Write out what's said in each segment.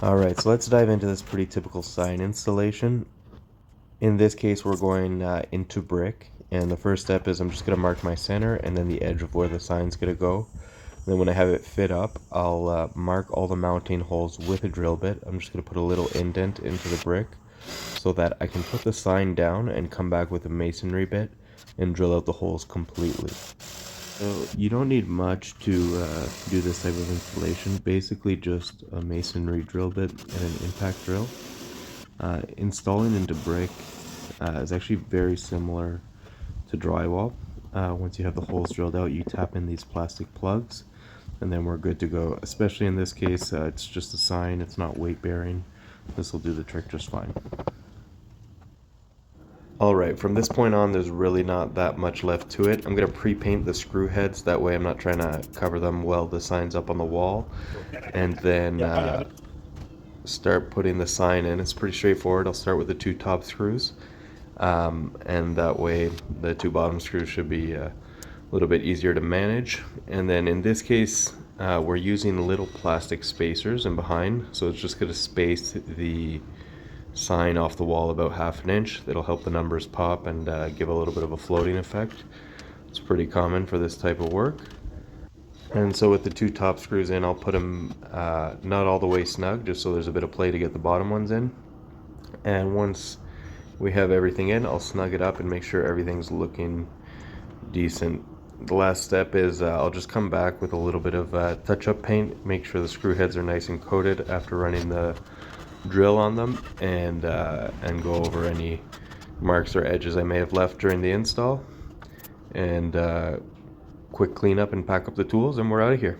Alright, so let's dive into this pretty typical sign installation. In this case, we're going into brick, and the first step is I'm just going to mark my center and then the edge of where the sign's going to go. Then when I have it fit up, I'll mark all the mounting holes with a drill bit. I'm just going to put a little indent into the brick so that I can put the sign down and come back with a masonry bit and drill out the holes completely. So you don't need much to do this type of installation. Basically just a masonry drill bit and an impact drill. Installing into brick is actually very similar to drywall. Once you have the holes drilled out, you tap in these plastic plugs and then we're good to go. Especially in this case, it's just a sign, it's not weight bearing. This will do the trick just fine. Alright, from this point on, there's really not that much left to it. I'm going to pre-paint the screw heads, that way I'm not trying to cover them while the sign's up on the wall. And then start putting the sign in. It's pretty straightforward. I'll start with the 2 top screws. And that way the 2 bottom screws should be a little bit easier to manage. And then in this case, we're using little plastic spacers in behind. So it's just going to space the sign off the wall about 1/2 inch. That'll help the numbers pop and give a little bit of a floating effect. It's pretty common for this type of work. And so with the 2 top screws in, I'll put them not all the way snug, just so there's a bit of play to get the bottom ones in. And once we have everything in, I'll snug it up and make sure everything's looking decent. The last step is I'll just come back with a little bit of touch-up paint, make sure the screw heads are nice and coated after running the drill on them, and go over any marks or edges I may have left during the install, and quick cleanup and pack up the tools, and we're out of here.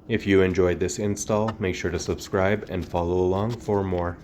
If you enjoyed this install, make sure to subscribe and follow along for more.